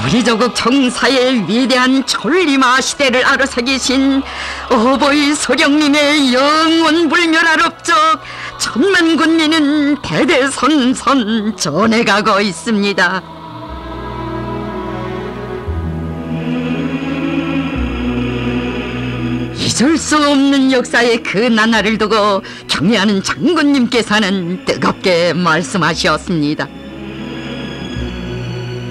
우리 조국 청사의 위대한 천리마 시대를 아로새기신 어버이 소령님의 영원 불멸할 업적 천만 군민은 대대손손 전해가고 있습니다. 잊을 수 없는 역사의 그 나날을 두고 경애하는 장군님께서는 뜨겁게 말씀하셨습니다.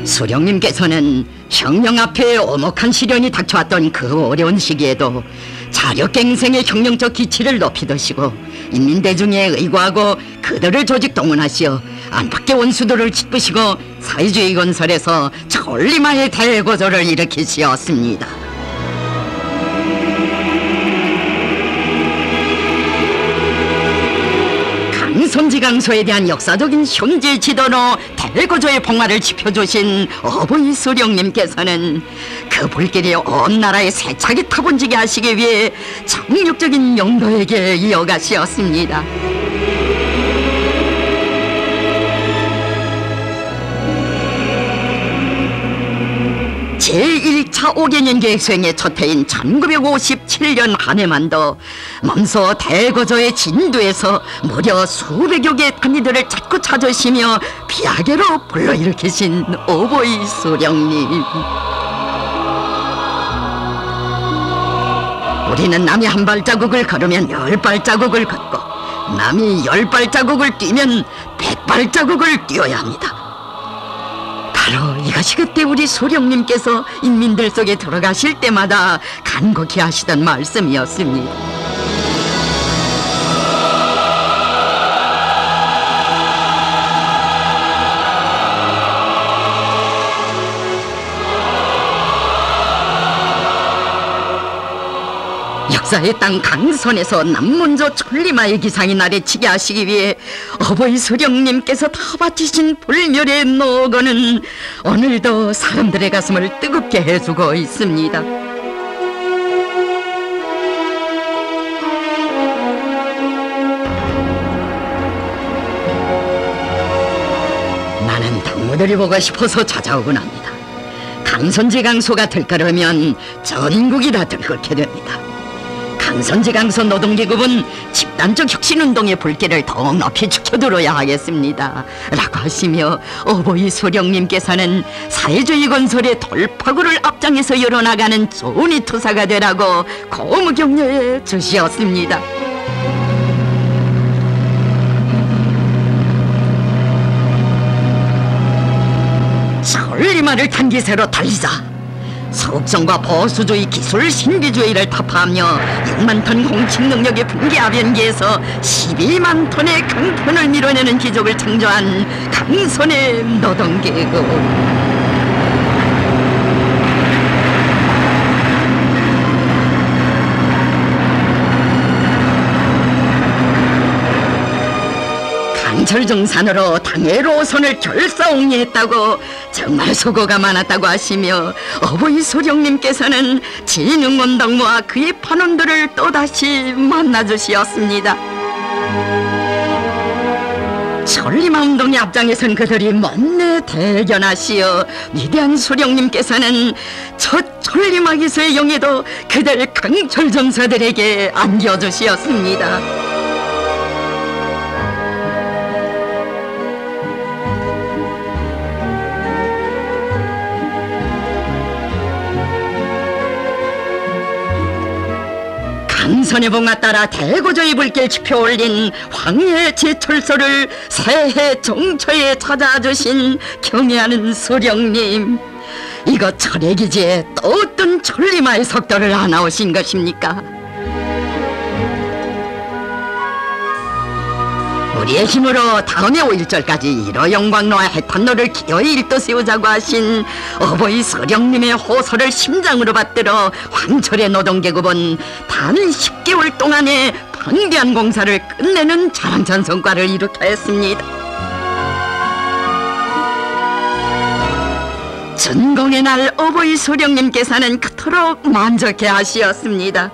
수령님께서는 형령 앞에 오목한 시련이 닥쳐왔던 그 어려운 시기에도 자력갱생의 혁명적 기치를 높이 드시고 인민대중에 의거하고 그들을 조직 동원하시어 안팎의 원수들을 짚으시고 사회주의 건설에서 천리마의 대고조를 일으키시었습니다. 강선지강소에 대한 역사적인 현재 지도로 대고조의 복마를 지펴주신 어버이 수령님께서는 그 불길이 온 나라에 세차게 타번지게 하시기 위해 정력적인 용도에게 이어가시었습니다. 제1차 5개년 계획 수행의 첫 해인 1957년 한 해만도 몸소 대고조의 진두에서 무려 수백여 개의 단위들을 자꾸 찾으시며 비하게로 불러일으키신 어버이 수령님. 우리는 남이 한 발자국을 걸으면 10발자국을 걷고 남이 10발자국을 뛰면 100발자국을 뛰어야 합니다. 바로 이것이 그때 우리 수령님께서 인민들 속에 들어가실 때마다 간곡히 하시던 말씀이었습니다. 역사의 땅 강선에서 남문조 천리마의 기상이 나래치게 하시기 위해 어버이 수령님께서 다 바치신 불멸의 노고는 오늘도 사람들의 가슴을 뜨겁게 해주고 있습니다. 나는 당무들이 보고 싶어서 찾아오곤 합니다. 강선지강소가 들끓으면 전국이 다 들끓게 됩니다. 강선지강소 노동기급은 집단적 혁신운동의 불길을 더욱 높이 지켜들어야 하겠습니다 라고 하시며 어버이 수령님께서는 사회주의 건설의 돌파구를 앞장에서 열어나가는 좋은 투사가 되라고 고무 격려해 주시었습니다. 천리마를 탄 기세로 달리자. 속성과 보수주의 기술 신비주의를 타파하며 6만 톤 공식 능력의 분계 아변기에서 12만 톤의 강편을 밀어내는 기적을 창조한 강선의 노동계급. 강철정산으로 당의 로선을 결사옹리했다고 정말 수고가 많았다고 하시며 어버이 수령님께서는 진흥원당무와 그의 판원들을 또다시 만나주시었습니다. 천리마 운동의 앞장에선 그들이 먼내 대견하시어 위대한 수령님께서는 첫 천리마 기수의 영예도 그들 강철정사들에게 안겨주시었습니다. 강선의 봉화 따라 대고조의 불길 지펴 올린 황해 제철소를 새해 정처에 찾아주신 경애하는 수령님, 이거 철회기지에 또 어떤 천리마의 속도를 하나오신 것입니까? 우리의 힘으로 다음해 5.1절까지 이로 영광로와 해탄로를 기어이 일떠세우자고 하신 어버이 서령님의 호소를 심장으로 받들어 황철의 노동계급은 단 10개월 동안에 방대한 공사를 끝내는 자랑찬 성과를 이룩하였습니다. 전공의 날 어버이 서령님께서는 그토록 만족해 하시었습니다.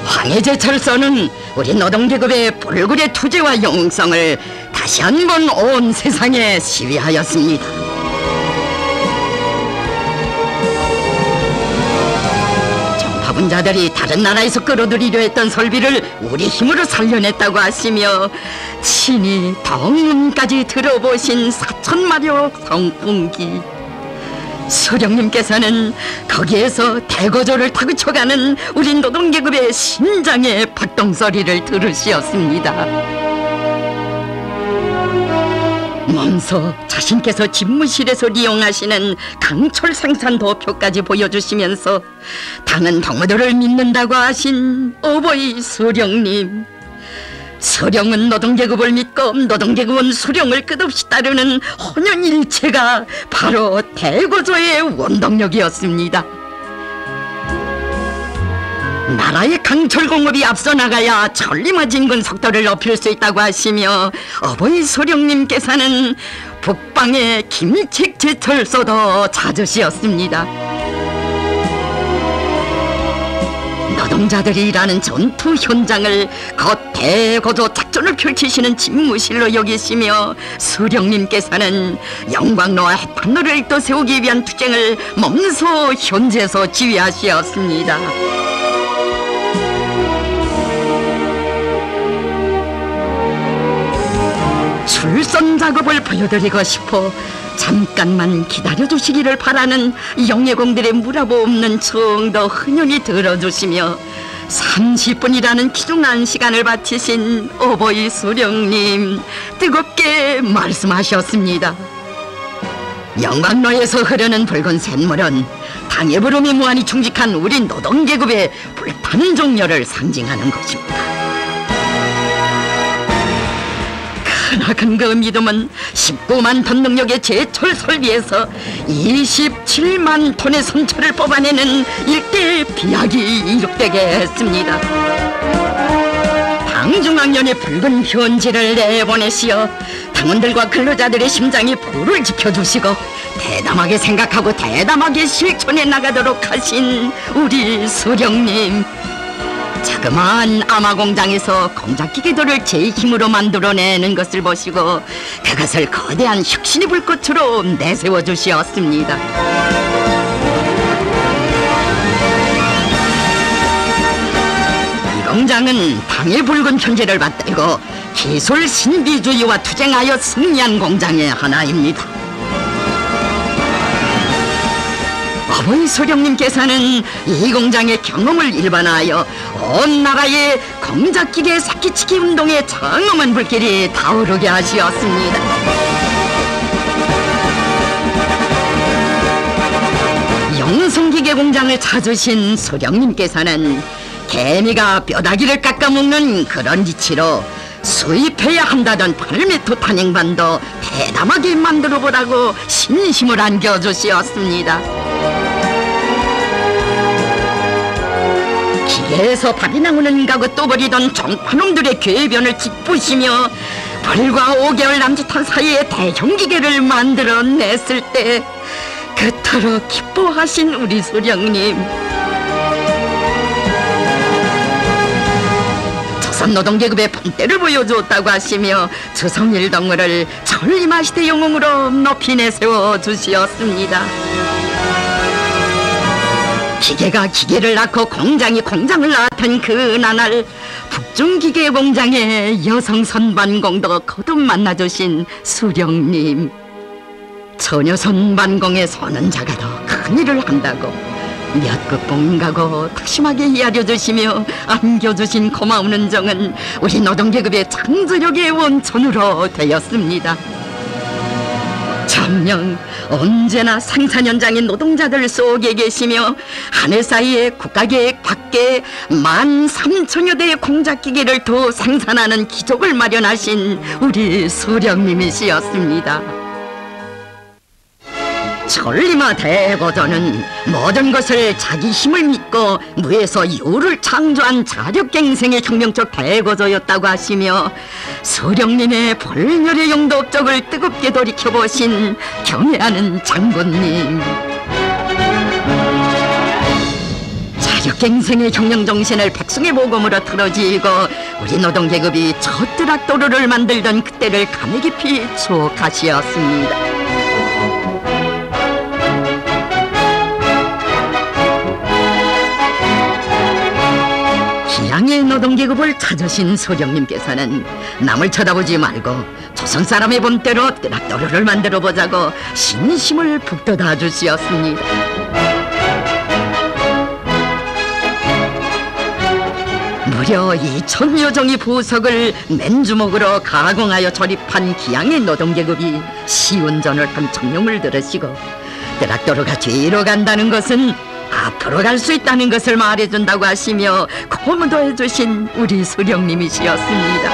황해제철서는 우리 노동계급의 불굴의 투쟁과 영웅성을 다시 한 번 온 세상에 시위하였습니다. 정파분자들이 다른 나라에서 끌어들이려 했던 설비를 우리 힘으로 살려냈다고 하시며 친히 덩음까지 들어보신 4,000마력 성풍기, 서령님께서는 거기에서 대거조를 타고 쳐가는 우리 노동계급의 심장의 박동소리를 들으시었습니다. 먼저 자신께서 집무실에서 이용하시는 강철 생산 도표까지 보여주시면서 당은 동무들을 믿는다고 하신 어버이 서령님, 서령은 노동계급을 믿고 노동계급은 수령을 끝없이 따르는 혼연일체가 바로 대거조의 원동력이었습니다. 나라의 강철공업이 앞서 나가야 천리마 진군 속도를 높일 수 있다고 하시며 어버이 서령님께서는 북방의 김책제철소도 찾으시었습니다. 노동자들이 일하는 전투 현장을 곧 대거조 작전을 펼치시는 집무실로 여기시며 서령님께서는 영광로와 해탄로를 떠세우기 위한 투쟁을 몸소 현재에서 지휘하시었습니다. 출선 작업을 보여드리고 싶어 잠깐만 기다려주시기를 바라는 영예공들의 무라보 없는 청도 흔연히 들어주시며 30분이라는 귀중한 시간을 바치신 어버이 서령님 뜨겁게 말씀하셨습니다. 영광로에서 흐르는 붉은 샘물은 당의 부름에 무한히 충직한 우리 노동계급의 불타는 정열을 상징하는 것입니다. 크나큰 그 믿음은 19만 톤 능력의 제철 설비에서 27만 톤의 선철을 뽑아내는 일대 비약이 이룩되게 했습니다. 당중앙련의 붉은 편지를 내보내시어 당원들과 근로자들의 심장이 불을 지펴주시고 대담하게 생각하고 대담하게 실천해 나가도록 하신 우리 서령님, 자그마한 아마공장에서 공작기계들을 제 힘으로 만들어내는 것을 보시고 그것을 거대한 혁신의 불꽃으로 내세워 주시었습니다. 이 공장은 당의 붉은 편지를 받들고 기술 신비주의와 투쟁하여 승리한 공장의 하나입니다. 어버이 서령님께서는 이 공장의 경험을 일반화하여 온 나라의 공작기계 새끼치기 운동의 장엄한 불길이 타오르게 하시었습니다. 영성기계 공장을 찾으신 서령님께서는 개미가 뼈다귀를 깎아먹는 그런 이치로 수입해야 한다던 8m 탄행반도 대담하게 만들어보라고 신심을 안겨주시었습니다. 기계에서 발이 나오는 가고 또 버리던 종파놈들의 궤변을 짚으시며 불과 5개월 남짓한 사이에 대형기계를 만들어냈을 때 그토록 기뻐하신 우리 서령님, 조선노동계급의 본때를 보여주었다고 하시며 조선일 동무를 천리마시대 영웅으로 높이 내세워 주시었습니다. 기계가 기계를 낳고 공장이 공장을 낳았던 그 나날 북중기계 공장의 여성 선반공도 거듭 만나주신 수령님, 처녀 선반공의 선언자가 더 큰 일을 한다고 몇 극봉 가고 탁심하게 이야려주시며 안겨주신 고마운 은정은 우리 노동계급의 창조력의 원천으로 되었습니다. 참 정녕 언제나 생산 현장인 노동자들 속에 계시며 하늘 사이에 국가계획 밖에 13,000여 대의 공작기계를 더 생산하는 기적을 마련하신 우리 수령님이시였습니다. 천리마 대고조는 모든 것을 자기 힘을 믿고 무에서 유를 창조한 자력갱생의 혁명적 대고조였다고 하시며 수령님의 벌멸의 용도 업적을 뜨겁게 돌이켜보신 경애하는 장군님, 자력갱생의 혁명정신을 백성의 모금으로 틀어지고 우리 노동계급이 첫 드락도르를 만들던 그때를 감회 깊이 추억하시었습니다. 기양의 노동계급을 찾으신 수령님께서는 남을 쳐다보지 말고 조선 사람의 본때로 뜨락도르를 만들어보자고 신심을 북돋아 주시었습니다. 무려 2,000여 종의 부석을 맨주먹으로 가공하여 조립한 기양의 노동계급이 시운전을 한 청룡을 들으시고 뜨락도르가 뒤로 간다는 것은 앞으로 갈 수 있다는 것을 말해준다고 하시며 고무도 해주신 우리 수령님이시였습니다.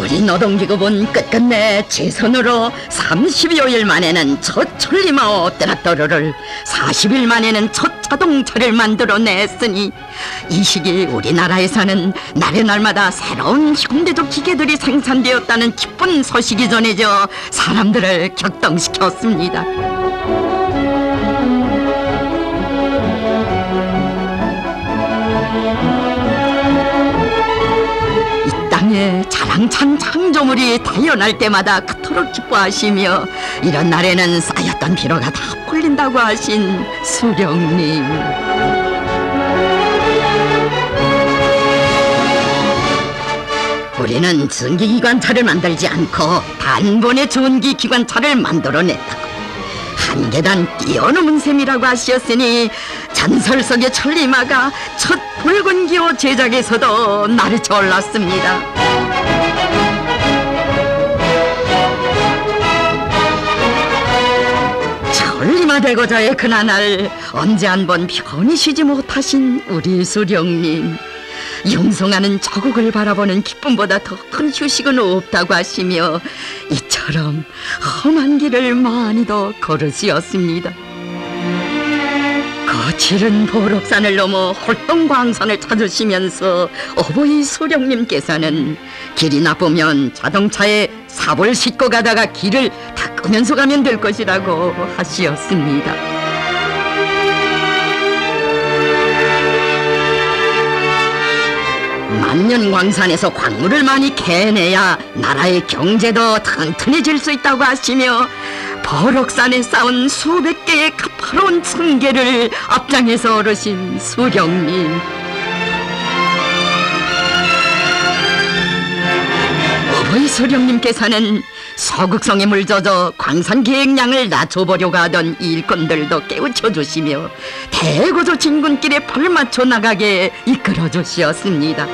우리 노동기급은 끝끝내 제 손으로 30여일 만에는 첫 천리마오 뜨락도르를 40일 만에는 첫 자동차를 만들어냈으니 이 시기 우리나라에서는 날의 날마다 새로운 현대적 기계들이 생산되었다는 기쁜 소식이 전해져 사람들을 격동시켰습니다. 이 땅에 자랑찬 창조물이 태어날 때마다 그토록 기뻐하시며 이런 날에는 쌓였던 피로가 다 풀린다고 하신 수령님, 우리는 전기기관차를 만들지 않고 단번에 전기기관차를 만들어냈다고 한 계단 뛰어넘은 셈이라고 하시었으니 전설 속의 천리마가 첫 붉은 기호 제작에서도 나르쳐 올랐습니다. 천리마 대고자의 그나날 언제 한번 편히 쉬지 못하신 우리 수령님, 영성하는 저국을 바라보는 기쁨보다 더 큰 휴식은 없다고 하시며 이처럼 험한 길을 많이도 걸으시었습니다. 거칠은 보록산을 넘어 홀동광산을 찾으시면서 어버이 수령님께서는 길이 나쁘면 자동차에 삽을 싣고 가다가 길을 닦으면서 가면 될 것이라고 하시었습니다. 만년광산에서 광물을 많이 캐내야 나라의 경제도 튼튼해질 수 있다고 하시며 버럭산에 쌓은 수백 개의 가파로운 층계를 앞장에서 오르신 수령님, 어버이 수령님께서는 서극성에 물젖어 광산 계획량을 낮춰보려고 하던 일꾼들도 깨우쳐 주시며 대고조 진군길에 벌 맞춰 나가게 이끌어 주시었습니다.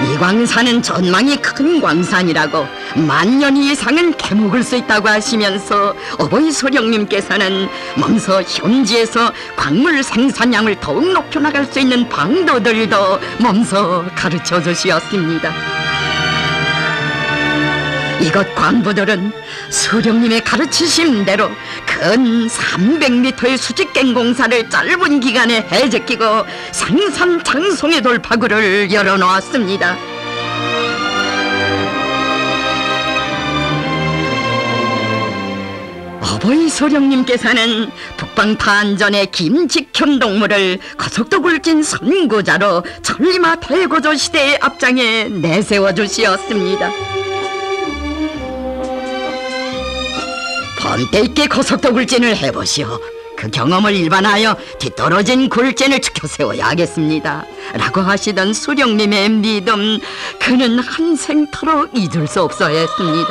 이 광산은 전망이 큰 광산이라고 만년 이상은 캐먹을 수 있다고 하시면서 어버이 소령님께서는 먼저 현지에서 광물 생산량을 더욱 높여나갈 수 있는 방도들도 먼저 가르쳐 주시었습니다. 이곳 광부들은 수령님의 가르치심대로 근 300m의 수직갱 공사를 짧은 기간에 해제키고 생산 장송의 돌파구를 열어놓았습니다. 어버이 소령님께서는 북방탄전의 김직현 동무를 고속도 굴진 선구자로 천리마 대고조 시대의 앞장에 내세워 주시었습니다. 번때 있게 고속도 굴진을 해보시오. 그 경험을 일반하여 뒤떨어진 굴진을 지켜 세워야 하겠습니다 라고 하시던 수령님의 믿음, 그는 한생토록 잊을 수 없어 했습니다.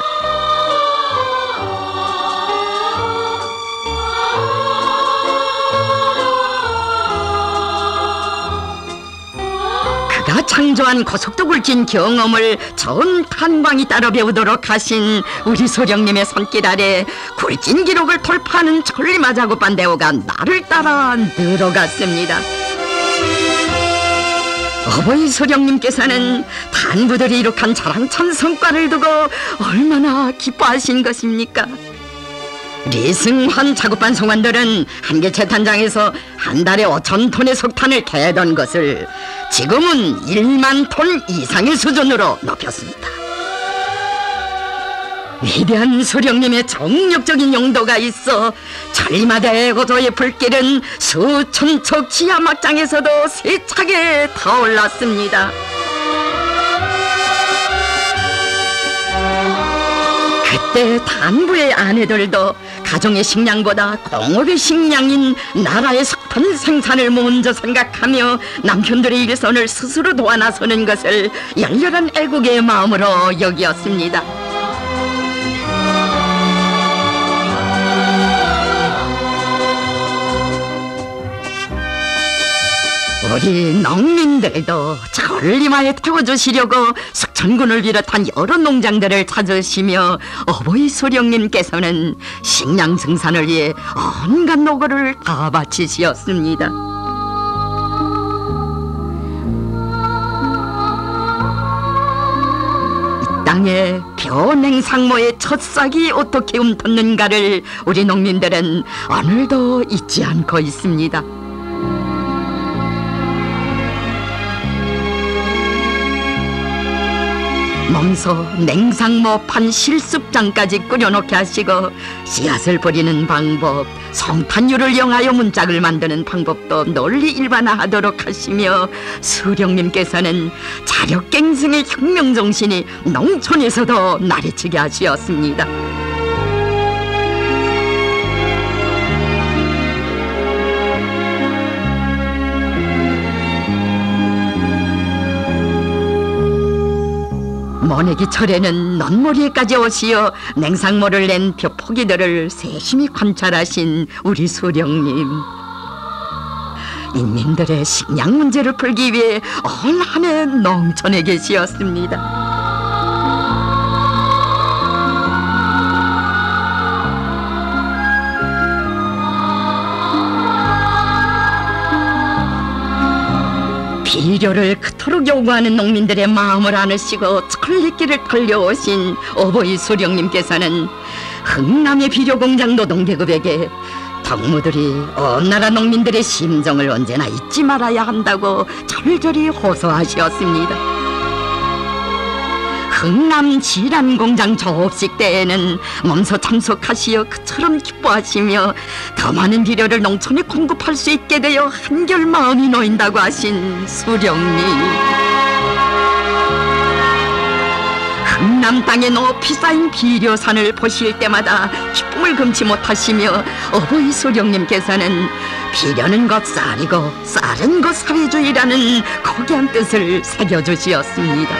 창조한 고속도 굴진 경험을 전 탄광이 따라 배우도록 하신 우리 소령님의 손길 아래 굴진 기록을 돌파하는 천리마자고 반대호가 나를 따라 늘어갔습니다. 어버이 소령님께서는 단부들이 이룩한 자랑찬 성과를 두고 얼마나 기뻐하신 것입니까? 리승환 자급반 송환들은 한계채 탄장에서 한 달에 5,000톤의 석탄을 캐던 것을 지금은 1만 톤 이상의 수준으로 높였습니다. 위대한 소령님의 정력적인 용도가 있어 천리마다의 고도의 불길은 수천 척 지하 막장에서도 세차게 타올랐습니다. 그때 단부의 아내들도 가정의 식량보다 공업의 식량인 나라의 석탄 생산을 먼저 생각하며 남편들의 일손을 스스로 도와 나서는 것을 열렬한 애국의 마음으로 여기었습니다. 우리 농민들도 천리마에 태워주시려고 숙천군을 비롯한 여러 농장들을 찾으시며 어버이 소령님께서는 식량 생산을 위해 온갖 노고를 다 바치시었습니다. 이 땅에 벼냉상모의 첫 싹이 어떻게 움텄는가를 우리 농민들은 오늘도 잊지 않고 있습니다. 몸소 냉상모판 실습장까지 꾸려놓게 하시고 씨앗을 버리는 방법, 성탄율을 영하여 문짝을 만드는 방법도 널리 일반화하도록 하시며 수령님께서는 자력갱생의 혁명정신이 농촌에서도 나래치게 하시었습니다. 모내기 철에는 논머리에까지 오시어 냉상모를 낸 벼포기들을 세심히 관찰하신 우리 수령님. 인민들의 식량 문제를 풀기 위해 올 한 해 농촌에 계시었습니다. 비료를 그토록 요구하는 농민들의 마음을 안으시고 천리길을 달려오신 어버이 수령님께서는 흥남의 비료공장 노동계급에게 덕무들이 온 나라 농민들의 심정을 언제나 잊지 말아야 한다고 절절히 호소하시었습니다. 흥남 지란공장 조업식 때에는 몸소 참석하시어 그처럼 기뻐하시며 더 많은 비료를 농촌에 공급할 수 있게 되어 한결 마음이 놓인다고 하신 수령님. 흥남 땅에 높이 쌓인 비료산을 보실 때마다 기쁨을 금치 못하시며 어버이 수령님께서는 비료는 곧 쌀이고 쌀은 곧 사회주의라는 고귀한 뜻을 새겨주시었습니다.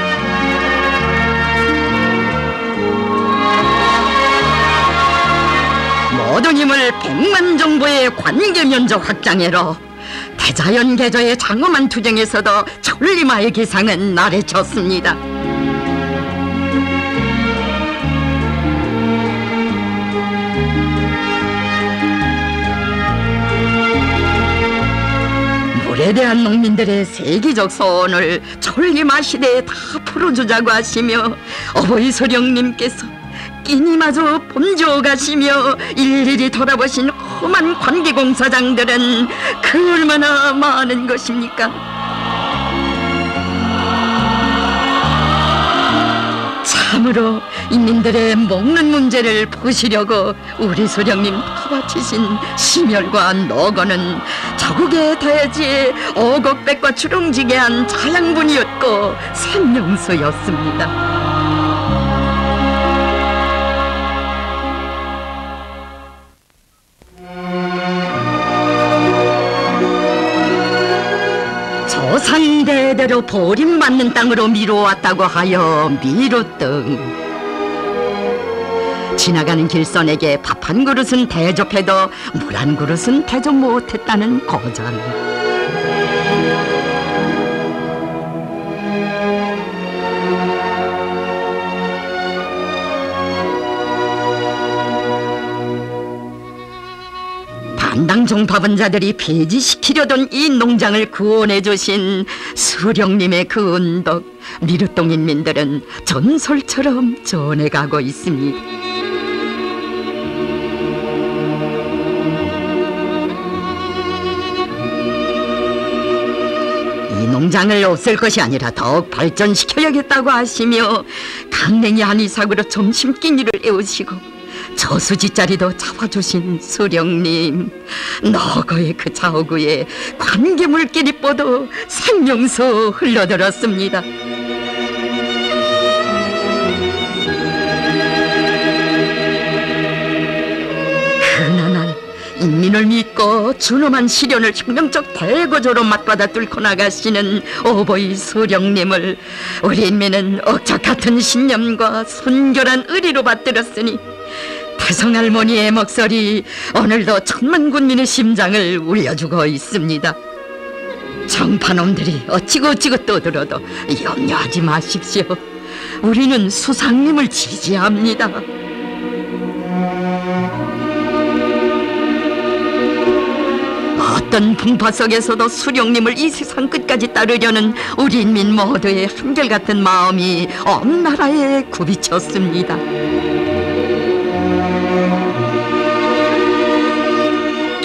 모든 힘을 백만 정부의 관계 면적 확장해로 대자연 계조의 장엄한 투쟁에서도 천리마의 기상은 나래쳤습니다. 물에 대한 농민들의 세계적 소원을 천리마 시대에 다 풀어주자고 하시며 어버이 소령님께서 끼니마저 본주어 가시며 일일이 돌아보신 험한 관계공사장들은 그 얼마나 많은 것입니까? 참으로 인민들의 먹는 문제를 푸시려고 우리 소령님 바치신 심혈과 노고는 자국의 대지에 오곡백과 주렁지게한 자양분이었고 생명수였습니다. 조상대대로 버림받는 땅으로 미루어왔다고 하여 미루등 지나가는 길손에게 밥 한 그릇은 대접해도 물 한 그릇은 대접 못했다는 고장. 만당 종파분자들이 폐지시키려던 이 농장을 구원해 주신 수령님의 그 은덕, 미륵동 인민들은 전설처럼 전해가고 있습니다. 이 농장을 없앨 것이 아니라 더욱 발전시켜야겠다고 하시며 강냉이 한이삭으로 점심 끼니를 애우시고 저수지자리도 잡아주신 수령님, 너거의 그 좌우구에 관계물길이 뻗어 생명수 흘러들었습니다. 그나날 인민을 믿고 준엄한 시련을 혁명적 대거조로 맞받아 뚫고 나가시는 오보이 수령님을 우리 인민은 억적 같은 신념과 순결한 의리로 받들었으니 태성할머니의 목소리 오늘도 천만 군민의 심장을 울려주고 있습니다. 정파놈들이 어찌고 떠들어도 염려하지 마십시오. 우리는 수상님을 지지합니다. 어떤 풍파 속에서도 수령님을 이 세상 끝까지 따르려는 우리 인민 모두의 한결같은 마음이 온 나라에 굽이쳤습니다.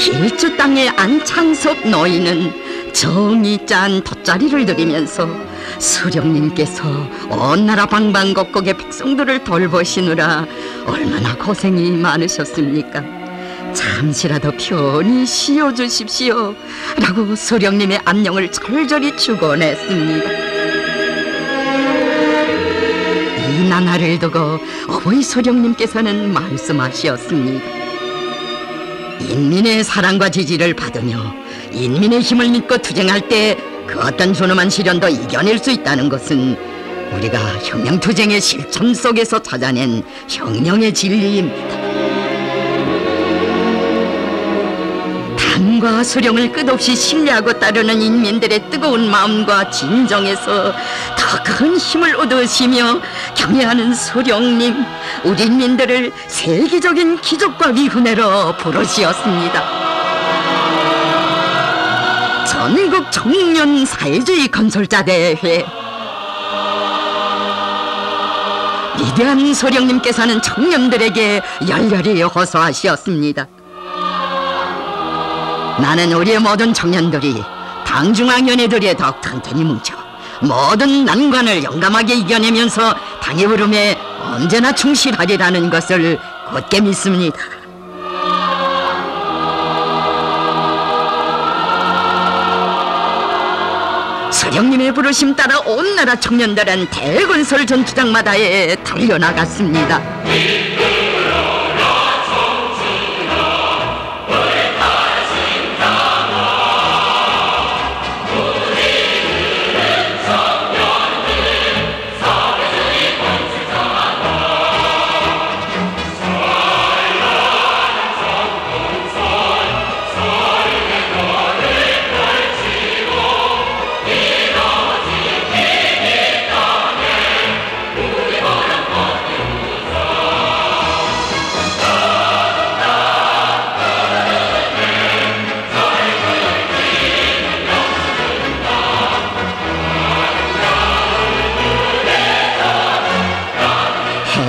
길주 땅의 안창섭 노인은 정이 짠 돗자리를 드리면서 수령님께서 온 나라 방방곡곡의 백성들을 돌보시느라 얼마나 고생이 많으셨습니까? 잠시라도 편히 쉬어주십시오 라고 수령님의 안녕을 절절히 축원했습니다. 이 나날을 두고 어버이 수령님께서는 말씀하셨습니다. 인민의 사랑과 지지를 받으며 인민의 힘을 믿고 투쟁할 때 그 어떤 존엄한 시련도 이겨낼 수 있다는 것은 우리가 혁명투쟁의 실천 속에서 찾아낸 혁명의 진리입니다. 당과 수령을 끝없이 신뢰하고 따르는 인민들의 뜨거운 마음과 진정에서 더 큰 힘을 얻으시며 경애하는 수령님, 우리 인민들을 세계적인 기적과 위훈회로 부르시었습니다. 전국 청년 사회주의 건설자 대회. 위대한 수령님께서는 청년들에게 열렬히 호소하셨습니다. 나는 우리의 모든 청년들이 당중앙위원회들에 더욱 튼튼히 뭉쳐 모든 난관을 용감하게 이겨내면서 당의 흐름에 언제나 충실하리라는 것을 굳게 믿습니다. 수령님의 부르심 따라 온 나라 청년들은 대건설 전투장마다에 달려나갔습니다.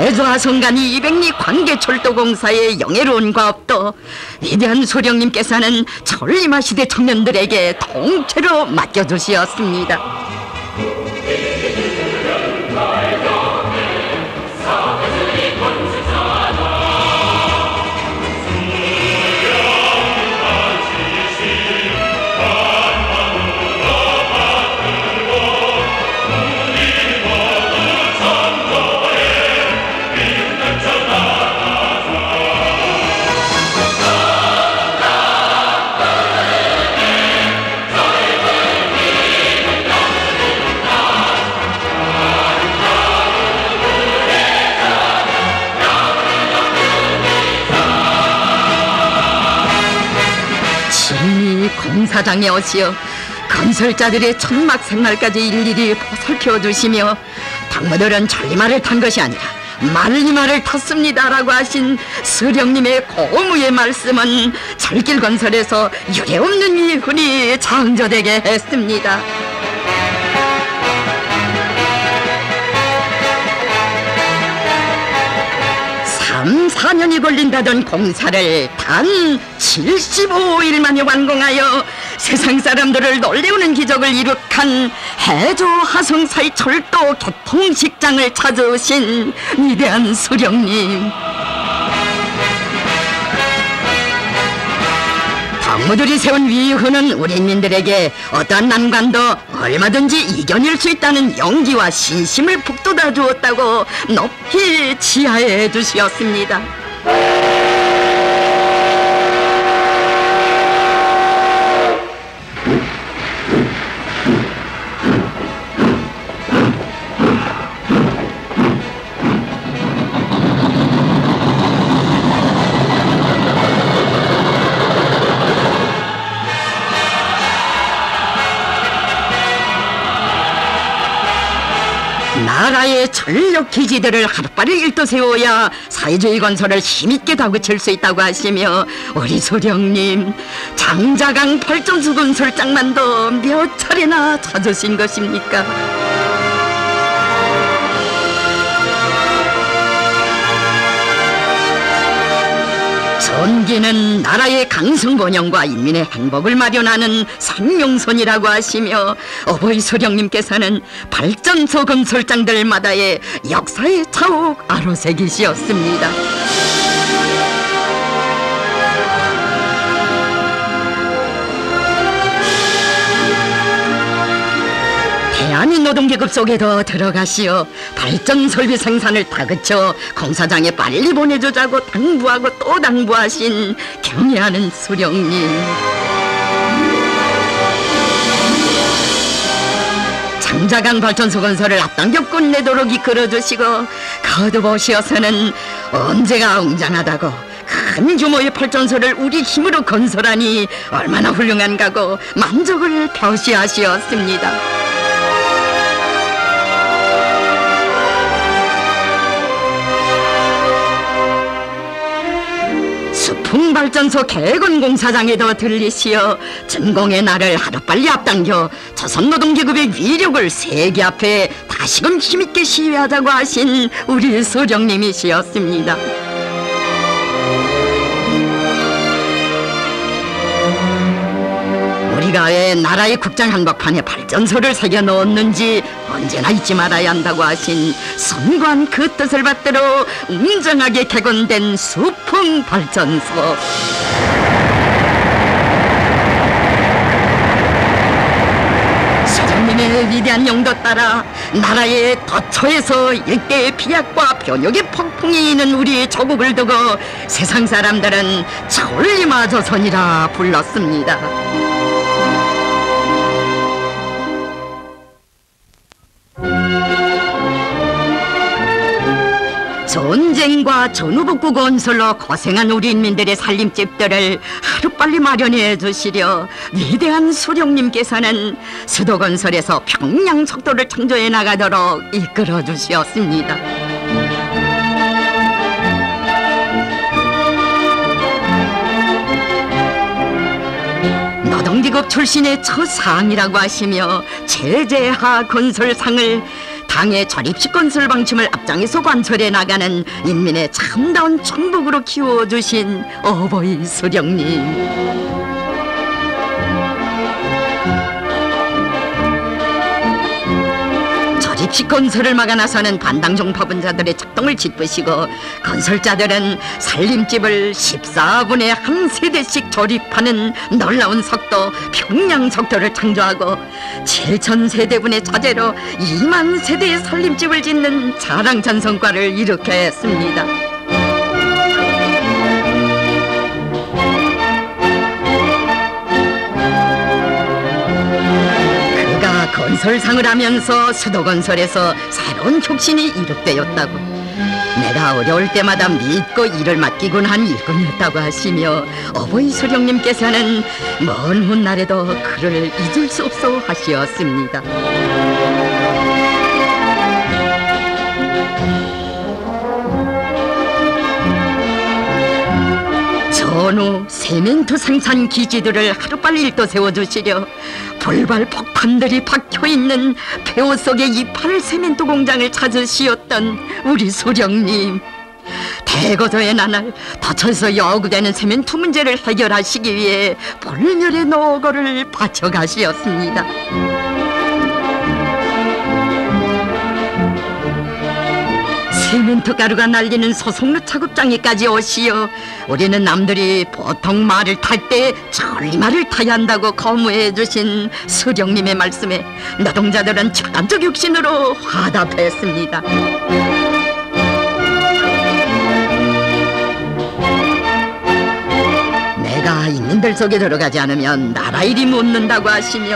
해조화성간이 200리 관계철도공사의 영예로운 과업도 위대한 수령님께서는 천리마시대 청년들에게 통째로 맡겨주시었습니다. 공사장에 오시어 건설자들의 천막 생활까지 일일이 보살펴 주시며 당무들은 천리마를 탄 것이 아니라 말리말을 탔습니다라고 하신 수령님의 고무의 말씀은 철길건설에서 유례없는 이훈이 창조되게 했습니다. 4년이 걸린다던 공사를 단 75일 만에 완공하여 세상 사람들을 놀래우는 기적을 이룩한 해조 하성사의 철도 교통식장을 찾으신 위대한 수령님, 당무들이 세운 위훈은 우리 인민들에게 어떠한 난관도 얼마든지 이겨낼 수 있다는 용기와 신심을 북돋아 주었다고 높이 치하해 주시었습니다. 나라의 전력 기지들을 하루빨리 일떠세워야 사회주의 건설을 힘있게 다그칠 수 있다고 하시며 우리 수령님 장자강 발전소 건설장만도 몇 차례나 찾으신 것입니까? 전기는 나라의 강성번영과 인민의 행복을 마련하는 생명선이라고 하시며 어버이 수령님께서는 발전소 건설장들마다의 역사의 자욱 아로새기시었습니다. 대한민 노동계급 속에도 들어가시어 발전 설비 생산을 다그쳐 공사장에 빨리 보내주자고 당부하고 또 당부하신 경애하는 수령님, 장자강 발전소 건설을 앞당겨 끝내도록 이끌어주시고 거듭오시어서는 언제가 웅장하다고 큰 규모의 발전소를 우리 힘으로 건설하니 얼마나 훌륭한가고 만족을 표시하시었습니다. 풍발전소 개건 공사장에도 들리시어 전공의 날을 하루빨리 앞당겨 조선노동계급의 위력을 세계 앞에 다시금 힘있게 시위하자고 하신 우리 수령님이시었습니다. 우리가 왜 나라의 국장 한복판에 발전소를 새겨 넣었는지 언제나 잊지 말아야 한다고 하신 선관 그 뜻을 받들어 웅장하게 개건된 수풍 발전소. 수령님의 위대한 용도 따라 나라의 도처에서 일대의 비약과 변혁의 폭풍이 있는 우리 조국을 두고 세상 사람들은 천리마조선이라 불렀습니다. 전쟁과 전후복구 건설로 고생한 우리 인민들의 살림집들을 하루빨리 마련해 주시려 위대한 수령님께서는 수도건설에서 평양 속도를 창조해 나가도록 이끌어 주시었습니다. 노동기급 출신의 처상이라고 하시며 제재하 건설상을 당의 자립식 건설 방침을 앞장에서 관철해 나가는 인민의 참다운 충복으로 키워주신 어버이 수령님, 자립식 건설을 막아 나서는 반당종 파분자들의 작동을 짓부시고 건설자들은 살림집을 14분에 한 세대씩 조립하는 놀라운 속도 평양 속도를 창조하고 7,000세대분의 자재로 2만 세대의 살림집을 짓는 자랑찬 성과를 이룩했습니다. 건설상을 하면서 수도건설에서 새로운 혁신이 이룩되었다고, 내가 어려울 때마다 믿고 일을 맡기곤 한 일꾼이었다고 하시며 어버이 수령님께서는 먼 훗날에도 그를 잊을 수 없어 하시었습니다. 원후 세멘트 생산 기지들을 하루빨리 일도 세워주시려 불발 폭탄들이 박혀있는 폐허 속의 이팔 세멘트 공장을 찾으시었던 우리 수령님, 대거저의 나날 덧쳐서 여구되는 세멘트 문제를 해결하시기 위해 불멸의 노고를 바쳐가시었습니다. 세멘트 가루가 날리는 소속로 작업장에까지 오시어 우리는 남들이 보통 말을 탈 때 천리말을 타야 한다고 거무해 주신 수령님의 말씀에 노동자들은 집단적 육신으로 화답했습니다. 내가 인민들 속에 들어가지 않으면 나라 일이 묻는다고 하시며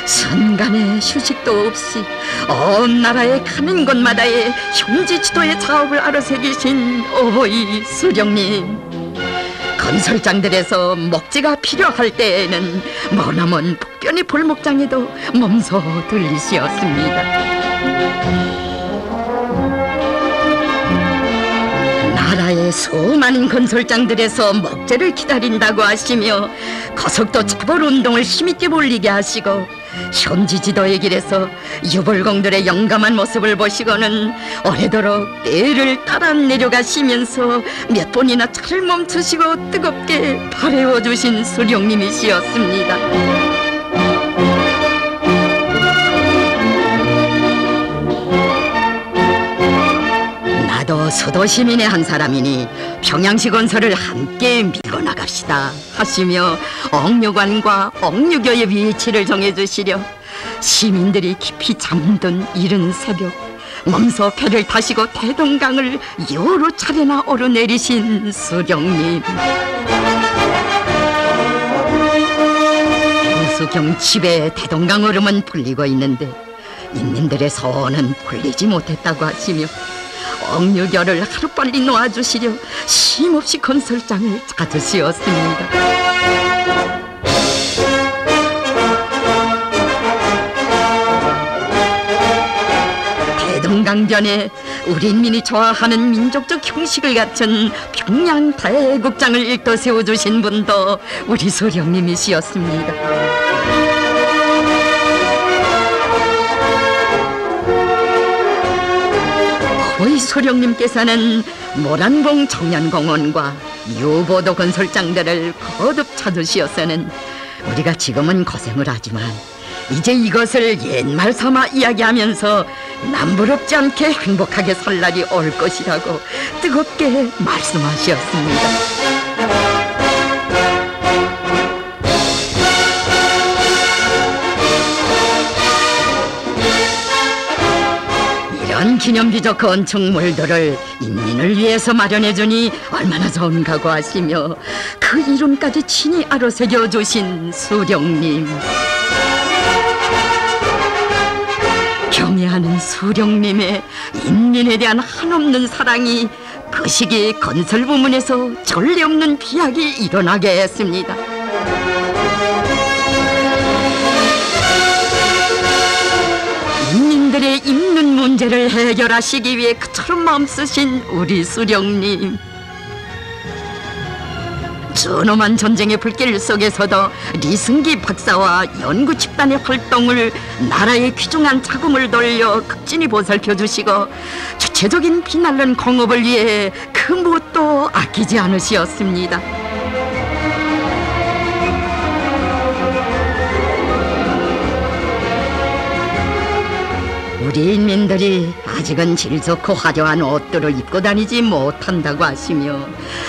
순간의 휴식도 없이 온 나라에 가는 곳마다의 형제 지도의 작업을 아로새기신 오이 수령님, 건설장들에서 목재가 필요할 때에는 머나먼 북변의 볼목장에도 몸소 들리시었습니다. 나라의 수많은 건설장들에서 목재를 기다린다고 하시며 고속도 체벌 운동을 힘있게 벌리게 하시고 현지 지도의 길에서 유불공들의 영감한 모습을 보시고는 오래도록 때를 따라 내려가시면서 몇 번이나 차를 멈추시고 뜨겁게 바래워 주신 수령님이시었습니다. 나도 수도 시민의 한 사람이니 평양시 건설을 함께 밀고 나갑시다 하시며 옥류관과 옥류교의 위치를 정해주시려 시민들이 깊이 잠든 이른 새벽 몸소 배를 타시고 대동강을 여러 차례나 오르내리신 수령님, 우수경 집에 대동강 흐름은 풀리고 있는데 인민들의 소원은 풀리지 못했다고 하시며 옥류교를 하루빨리 놓아주시려 쉼없이 건설장을 찾으시었습니다. 대동강변에 우리 인민이 좋아하는 민족적 형식을 갖춘 평양 대국장을 일도 세워주신 분도 우리 수령님이시었습니다. 우리 수령님께서는 모란봉 청년공원과 유보도 건설장들을 거듭 찾으시어서는 우리가 지금은 고생을 하지만 이제 이것을 옛말 삼아 이야기하면서 남부럽지 않게 행복하게 살 날이 올 것이라고 뜨겁게 말씀하셨습니다. 이런 기념비적 건축물들을 인민을 위해서 마련해주니 얼마나 좋은가고 하시며 그 이름까지 친히 아로새겨주신 수령님, 경애하는 수령님의 인민에 대한 한없는 사랑이 그 시기 건설 부문에서 전례 없는 비약이 일어나게 했습니다. 인민들의 입는 문제를 해결하시기 위해 그처럼 마음쓰신 우리 수령님, 준엄한 전쟁의 불길 속에서도 리승기 박사와 연구 집단의 활동을 나라의 귀중한 자금을 돌려 극진히 보살펴 주시고 주체적인 피날른 공업을 위해 그 무엇도 아끼지 않으시었습니다. 우리 인민들이 아직은 질 좋고 화려한 옷들을 입고 다니지 못한다고 하시며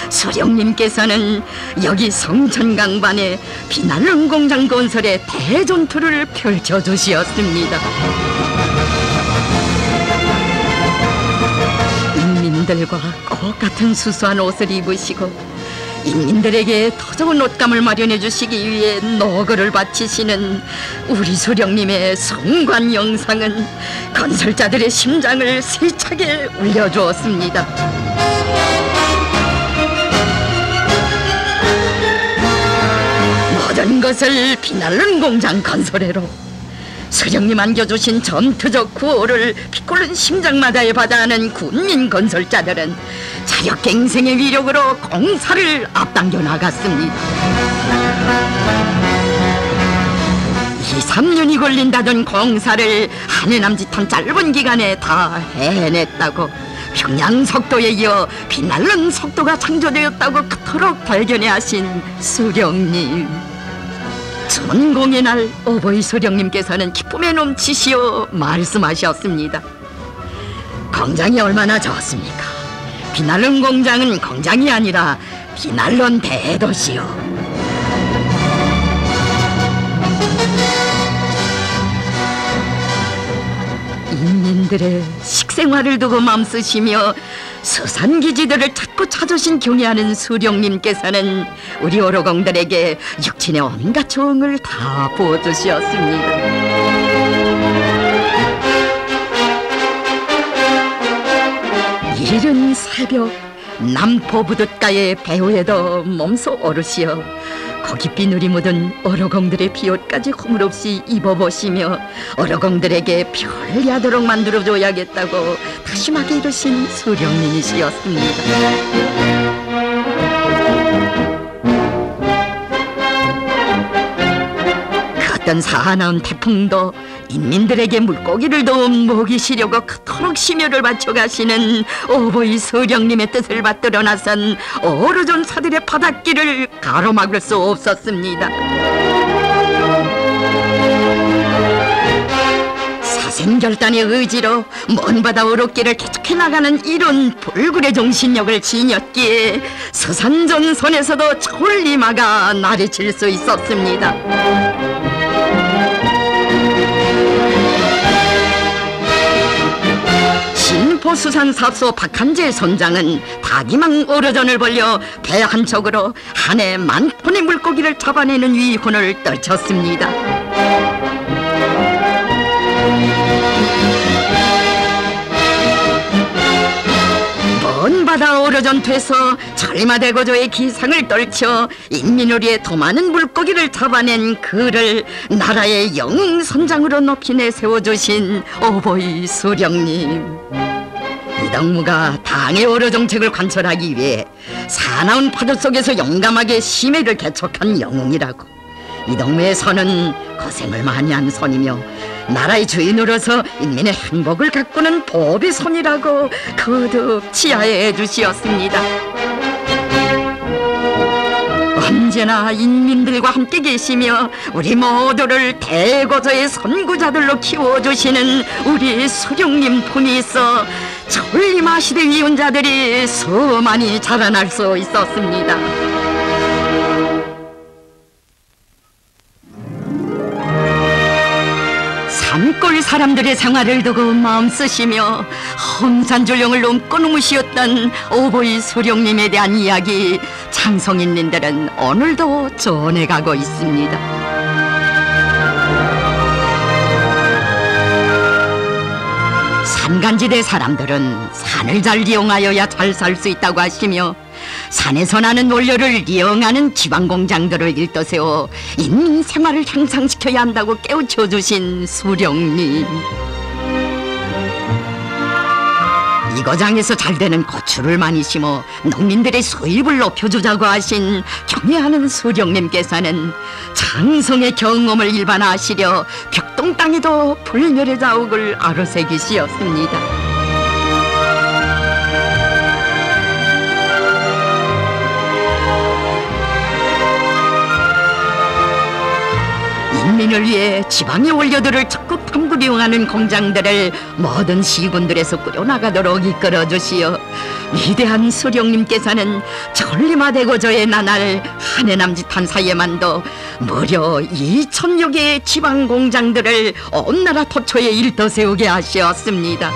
수령님께서는 여기 성천강반에 비날른 공장 건설의 대전투를 펼쳐주시었습니다. 인민들과 똑같은 수수한 옷을 입으시고 인민들에게 더 좋은 옷감을 마련해 주시기 위해 노고를 바치시는 우리 수령님의 성관 영상은 건설자들의 심장을 세차게 울려주었습니다. 모든 것을 비날른 공장 건설회로 수령님 안겨주신 전투적 구호를 피꼴른 심장마다에 받아하는 군민 건설자들은 자력갱생의 위력으로 공사를 앞당겨 나갔습니다. 2, 3년이 걸린다던 공사를 한 해 남짓한 짧은 기간에 다 해냈다고, 평양 속도에 이어 빛나는 속도가 창조되었다고 그토록 발견해하신 수령님. 전공의 날 어버이 수령님께서는 기쁨에 넘치시어 말씀하셨습니다. 공장이 얼마나 좋습니까? 빛나는 공장은 공장이 아니라 빛나는 대도시요. 인민들의 식생활을 두고 맘쓰시며 수산기지들을 찾고 찾으신 경애하는 수령님께서는 우리 어로공들에게 육친의 온갖 정을 다 부어주셨습니다. 이른 새벽 남포부둣가의 배후에도 몸소 오르시어 거깃비늘이 묻은 어로공들의 비옷까지 허물없이 입어보시며 어로공들에게 편리하도록 만들어줘야겠다고 다심하게 이르신 수령님이시었습니다. 그 어떤 사나운 태풍도 인민들에게 물고기를 더 먹이시려고 그토록 심혈을 바쳐가시는 어버이 수령님의 뜻을 받들어 나선 어르존사들의 바닷길을 가로막을 수 없었습니다. 사생결단의 의지로 먼 바다 어록길을 개척해 나가는 이런 불굴의 정신력을 지녔기에 서산전선에서도 천리마가 나르칠 수 있었습니다. 신포수산사업소 박한재 선장은 다기망 어르전을 벌려 배 한 척으로 한 해 10,000톤의 물고기를 잡아내는 위훈을 떨쳤습니다. 먼 바다 어르전투에서 천리마대고조의 기상을 떨쳐 인민을 위해 더 많은 물고기를 잡아낸 그를 나라의 영웅선장으로 높이 내세워주신 어버이 수령님. 이덕무가 당의 어려 정책을 관철하기 위해 사나운 파도 속에서 용감하게 심해를 개척한 영웅이라고, 이덕무의 선은 고생을 많이 한 손이며 나라의 주인으로서 인민의 행복을 가꾸는 법의 손이라고 거듭 치하해 주시었습니다. 언제나 인민들과 함께 계시며 우리 모두를 대고조의 선구자들로 키워주시는 우리 수령님 품이 있어 천리마시대 위훈자들이 수많이 자라날 수 있었습니다. 산골 사람들의 생활을 두고 마음 쓰시며 험산줄령을 넘고 누무시었던 어버이 수령님에 대한 이야기 장성인민들은 오늘도 전해가고 있습니다. 산간지대 사람들은 산을 잘 이용하여야 잘 살 수 있다고 하시며 산에서 나는 원료를 이용하는 지방공장들을 일떠세워 인민 생활을 향상시켜야 한다고 깨우쳐 주신 수령님. 이 고장에서 잘 되는 고추를 많이 심어 농민들의 수입을 높여주자고 하신 경애하는 수령님께서는 장성의 경험을 일반화하시려 벽동 땅에도 불멸의 자욱을 아로새기시었습니다. 인민을 위해 지방의 원료들을 적극 탐구 이용하는 공장들을 모든 시군들에서 꾸려나가도록 이끌어주시어 위대한 수령님께서는 천리마대고조의 나날 한 해 남짓한 사이에만도 무려 2,000여 개의 지방공장들을 온 나라 토초에 일떠세우게 하셨습니다.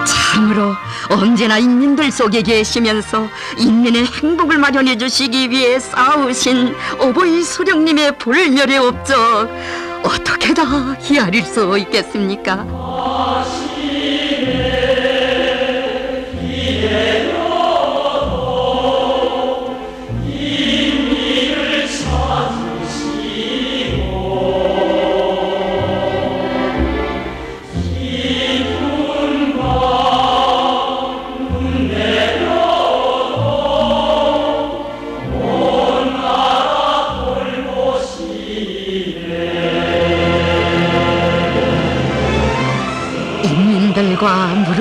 참으로 언제나 인민들 속에 계시면서 인민의 행복을 마련해 주시기 위해 싸우신 어버이 수령님의 불멸의 업적 어떻게 다 헤아릴 수 있겠습니까? 인민을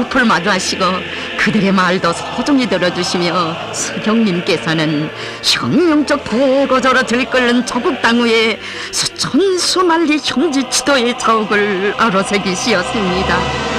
무릎을 마주하시고 그들의 말도 소중히 들어주시며 수령님께서는 혁명적 대고조로 들끓는 조국 당후에 수천 수만리 형제 지도의 자욱을 아로새기시었습니다.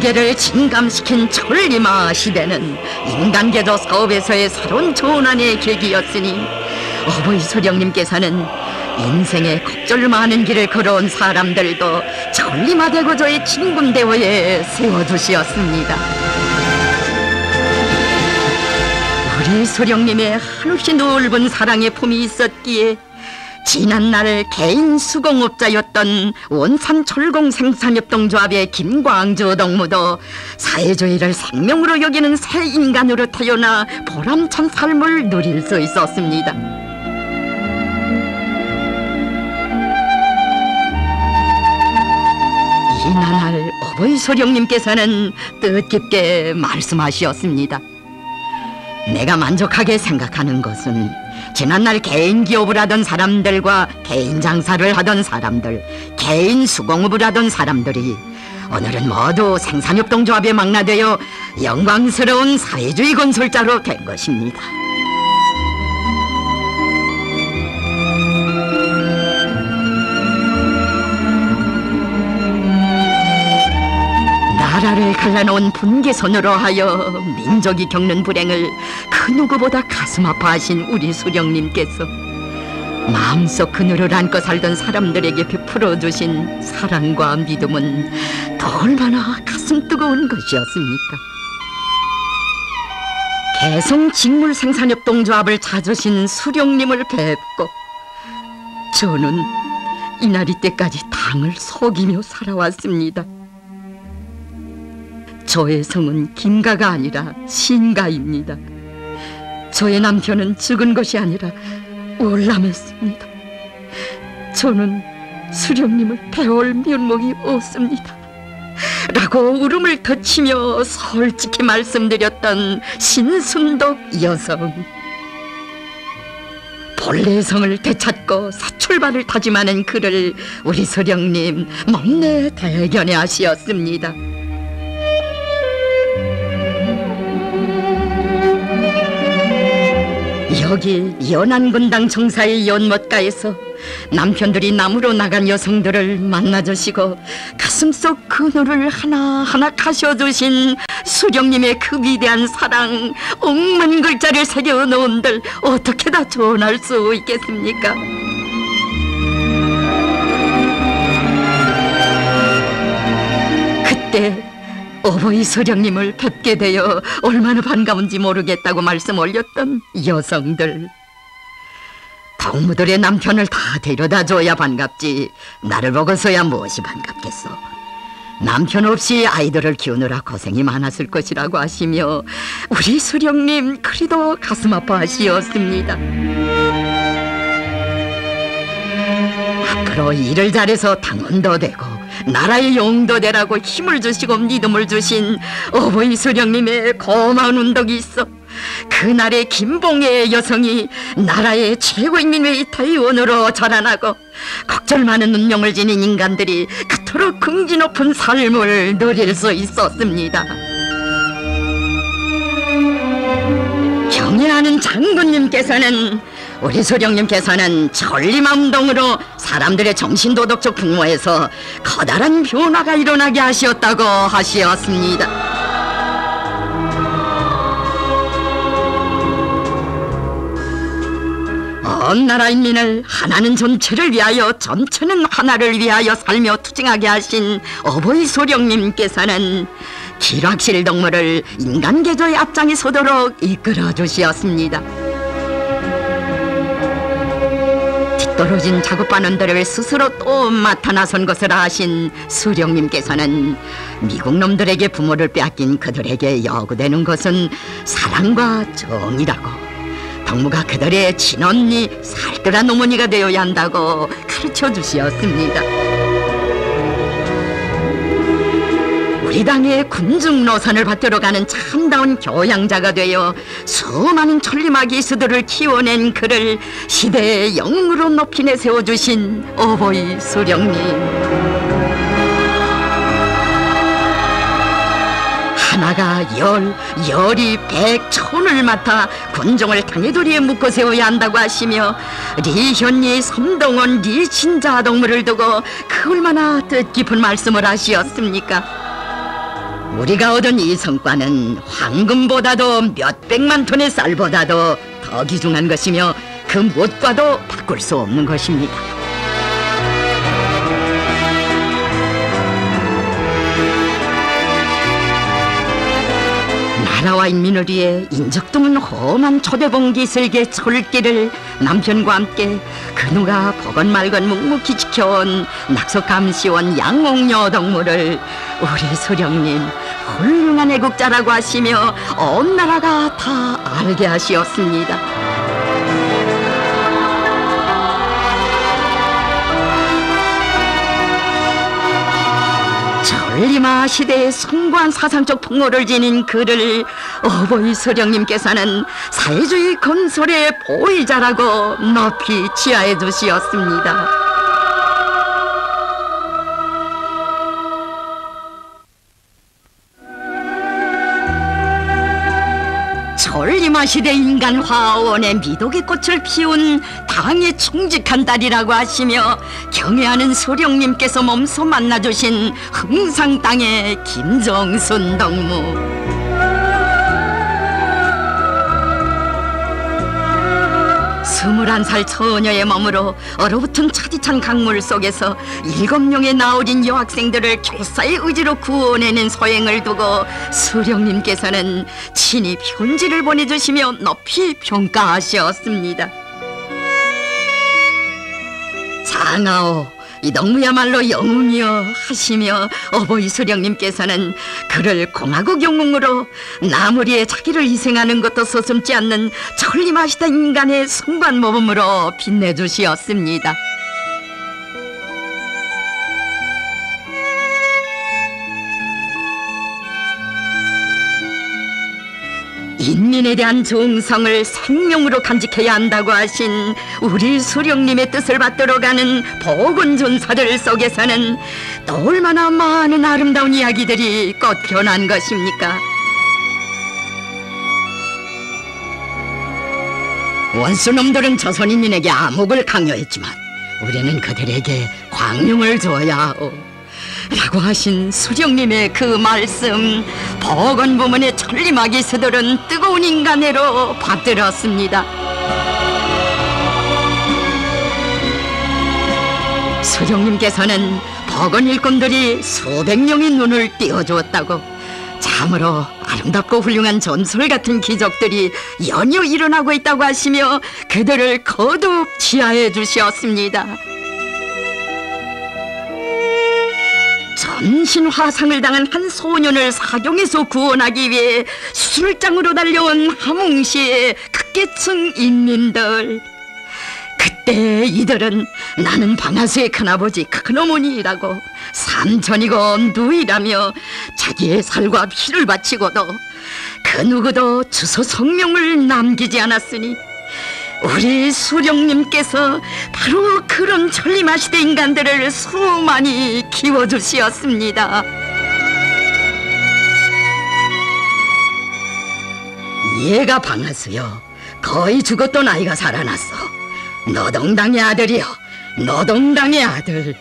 세계를 진감시킨 천리마 시대는 인간계도 사업에서의 새로운 전환의 계기였으니 어버이 수령님께서는 인생의 곡절 많은 길을 걸어온 사람들도 천리마 대고조의 진군대오에 세워주시었습니다. 우리 수령님의 한없이 넓은 사랑의 품이 있었기에 지난날 개인 수공업자였던 원산철공생산협동조합의 김광주 동무도 사회주의를 생명으로 여기는 새 인간으로 태어나 보람찬 삶을 누릴 수 있었습니다. 이날 어버이 수령님께서는 뜻깊게 말씀하셨습니다. 내가 만족하게 생각하는 것은 지난날 개인 기업을 하던 사람들과 개인 장사를 하던 사람들, 개인 수공업을 하던 사람들이 오늘은 모두 생산협동조합에 망라되어 영광스러운 사회주의 건설자로 된 것입니다. 나라를 갈라놓은 분계선으로 하여 민족이 겪는 불행을 그 누구보다 가슴 아파하신 우리 수령님께서 마음속 그늘을 안고 살던 사람들에게 베풀어 주신 사랑과 믿음은 더 얼마나 가슴 뜨거운 것이었습니까? 개성직물생산협동조합을 찾으신 수령님을 뵙고 저는 이날 이때까지 당을 속이며 살아왔습니다. 저의 성은 김가가 아니라 신가입니다. 저의 남편은 죽은 것이 아니라 월남했습니다. 저는 수령님을 배울 면목이 없습니다 라고 울음을 터치며 솔직히 말씀드렸던 신순덕 여성. 본래의 성을 되찾고 새 출발을 다짐하는 그를 우리 수령님 목내 대견해하시었습니다. 여기 연안군당 정사의 연못가에서 남편들이 남으로 나간 여성들을 만나주시고 가슴속 그늘을 하나하나 가셔주신 수령님의 그 위대한 사랑 억만 글자를 새겨놓은들 어떻게 다 전할 수 있겠습니까? 그때 어버이 수령님을 뵙게 되어 얼마나 반가운지 모르겠다고 말씀 올렸던 여성들. 동무들의 남편을 다 데려다 줘야 반갑지 나를 보고서야 무엇이 반갑겠소. 남편 없이 아이들을 키우느라 고생이 많았을 것이라고 하시며 우리 수령님 그리도 가슴 아파하시었습니다. 앞으로 일을 잘해서 당원도 되고 나라의 용도 되라고 힘을 주시고 믿음을 주신 어버이 수령님의 고마운 운덕이 있어 그날의 김봉의 여성이 나라의 최고인민회의 대의원으로 자라나고 걱정 많은 운명을 지닌 인간들이 그토록 긍지 높은 삶을 누릴 수 있었습니다. 경애하는 장군님께서는 우리 수령님께서는 천리마운동으로 사람들의 정신도덕적 풍모에서 커다란 변화가 일어나게 하셨다고 하시었습니다. 온 나라 인민을 하나는 전체를 위하여 전체는 하나를 위하여 살며 투쟁하게 하신 어버이 소령님께서는 기락실 동무를 인간 개조의 앞장에 서도록 이끌어 주시었습니다. 뒤떨어진 작업반원들을 스스로 또 맡아 나선 것을 아신 수령님께서는 미국 놈들에게 부모를 빼앗긴 그들에게 요구되는 것은 사랑과 정의라고, 동무가 그들의 친언니 살뜰한 어머니가 되어야 한다고 가르쳐 주시었습니다. 우리 당의 군중 노선을 받들어 가는 참다운 교양자가 되어 수많은 천리마기수들을 키워낸 그를 시대의 영웅으로 높이 내세워주신 어버이 수령님. 하나가 열이 100,000을 맡아 군종을 당해도리에 묶어 세워야 한다고 하시며 리현리, 섬동원, 리신자 동무를 두고 그 얼마나 뜻깊은 말씀을 하시었습니까? 우리가 얻은 이 성과는 황금보다도 몇백만 톤의 쌀보다도 더 귀중한 것이며 그 무엇과도 바꿀 수 없는 것입니다. 나라와 인민을 위해 인적 드문 험한 초대봉기 설계 철길을 남편과 함께 그 누가 보건 말건 묵묵히 지켜온 낙석감시원 양옥녀 동무를 우리 수령님 훌륭한 애국자라고 하시며 온 나라가 다 알게 하시었습니다. 천리마 시대의 숭고한 사상적 풍모를 지닌 그를 어버이 수령님께서는 사회주의 건설의 보위자라고 높이 치하해 주시었습니다. 천리마 시대 인간 화원의 미독의 꽃을 피운 당의 충직한 딸이라고 하시며 경애하는 수령님께서 몸소 만나주신 흥상 땅의 김정순 동무. 21살 처녀의 몸으로 얼어붙은 차디찬 강물 속에서 7명의 나어린 여학생들을 교사의 의지로 구원해낸 소행을 두고 수령님께서는 친히 편지를 보내주시며 높이 평가하셨습니다. 장하오, 이 동무야말로 영웅이여 하시며 어버이 수령님께서는 그를 공화국 영웅으로 나무리에 자기를 희생하는 것도 서슴지 않는 천리마시다 인간의 숭고한 모범으로 빛내주시었습니다. 인민에 대한 정성을 생명으로 간직해야 한다고 하신 우리 수령님의 뜻을 받들어가는 보건전사들 속에서는 또 얼마나 많은 아름다운 이야기들이 꽃피어난 것입니까? 원수놈들은 조선인민에게 암흑을 강요했지만 우리는 그들에게 광명을 줘야 하오 라고 하신 수령님의 그 말씀, 보건부문의 천리마기수들은 뜨거운 인간애로 받들었습니다. 수령님께서는 보건 일꾼들이 수백 명의 눈을 띄워주었다고, 참으로 아름답고 훌륭한 전설 같은 기적들이 연이어 일어나고 있다고 하시며 그들을 거듭 치하해 주시었습니다. 전신 화상을 당한 한 소년을 사경에서 구원하기 위해 수술장으로 달려온 함흥시의 각계층 인민들, 그때 이들은 나는 방아수의 큰아버지 큰어머니라고 삼천이고 누이라며 자기의 살과 피를 바치고도 그 누구도 주소 성명을 남기지 않았으니 우리 수령님께서 바로 그런 천리마시대 인간들을 수많이 키워주시었습니다. 얘가 방아수여, 거의 죽었던 아이가 살아났어. 노동당의 아들이여, 노동당의 아들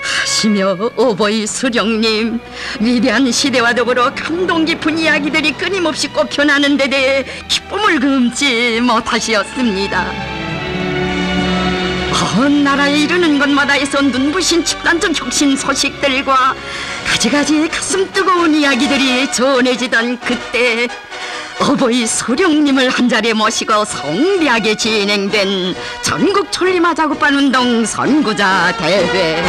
하시며 어버이 수령님 위대한 시대와 더불어 감동 깊은 이야기들이 끊임없이 꼽혀나는 데 대해 기쁨을 금치 못하시었습니다. 먼 나라에 이르는 곳마다에서 눈부신 집단적 혁신 소식들과 가지가지 가슴 뜨거운 이야기들이 전해지던 그때 어버이 소령님을 한자리에 모시고 성대하게 진행된 전국 천리마 작업반 운동 선구자 대회.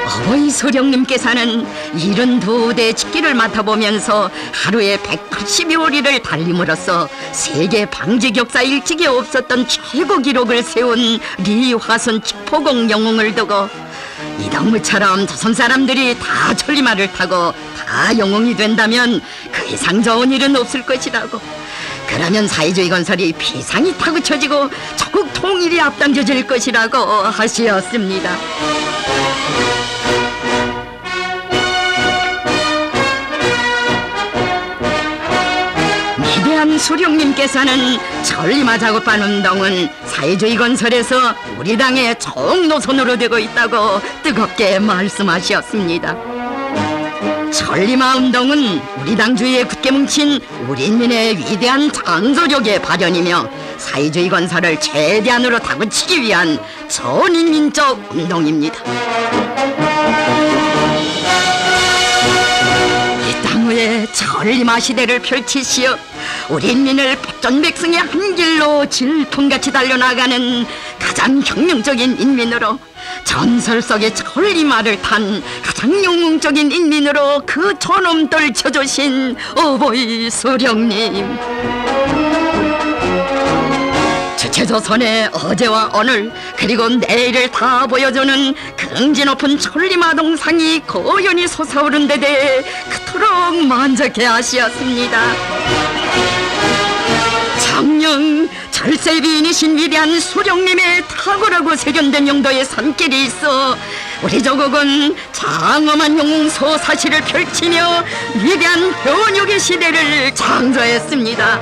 어버이 소령님께서는 72대 직기를 맡아보면서 하루에 180여리를 달림으로써 세계 방직 역사 일찍이 없었던 최고 기록을 세운 리화선 축포공 영웅을 두고 이덕무처럼 조선 사람들이 다 천리마를 타고 다 영웅이 된다면 그 이상 좋은 일은 없을 것이라고, 그러면 사회주의 건설이 비상이 타고쳐지고 조국 통일이 앞당겨질 것이라고 하시었습니다. 위대한 수령님께서는 천리마 작업반 운동은 사회주의 건설에서 우리 당의 총노선으로 되고 있다고 뜨겁게 말씀하셨습니다. 천리마 운동은 우리 당 주위에 굳게 뭉친 우리 인민의 위대한 장조력의 발현이며 사회주의 건설을 최대한으로 다그치기 위한 전인민적 운동입니다. 이 땅 위에 천리마 시대를 펼치시어 우리 인민을 백전백승의 한 길로 질풍같이 달려나가는 가장 혁명적인 인민으로, 전설 속의 천리마를 탄 가장 영웅적인 인민으로 그 존엄 떨쳐주신 어버이 소령님. 주체조선의 어제와 오늘 그리고 내일을 다 보여주는 긍지 높은 천리마 동상이 고연히 솟아오른 데 대해 그토록 만족해 하시었습니다. 정녕 절세비인이신 위대한 수령님의 탁월하고 세련된 용도의 손길이 있어 우리 조국은 장엄한 영웅 소사시를 펼치며 위대한 변혁의 시대를 창조했습니다.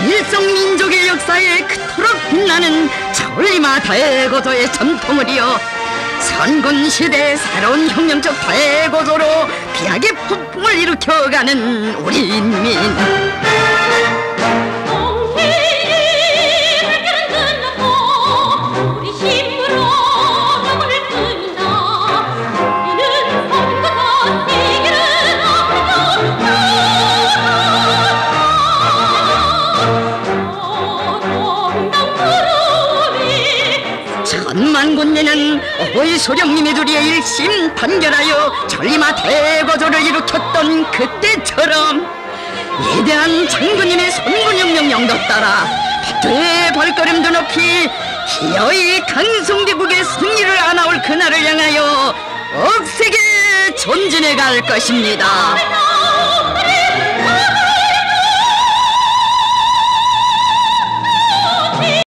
일성민족의 역사에 그토록 빛나는 천리마 대고조의 전통을 이어 선군시대의 새로운 혁명적 대고조로 비약의 폭풍을 일으켜가는 우리 인민. 천만 군민은 어버이 소령님의 둘이 일심단결하여 천리마 대고조를 일으켰던 그때처럼 위대한 장군님의 손군혁명 영도 따라 백두의 발걸음도 높이 기어이 강성대국의 승리를 안아올 그날을 향하여 억세게 전진해 갈 것입니다.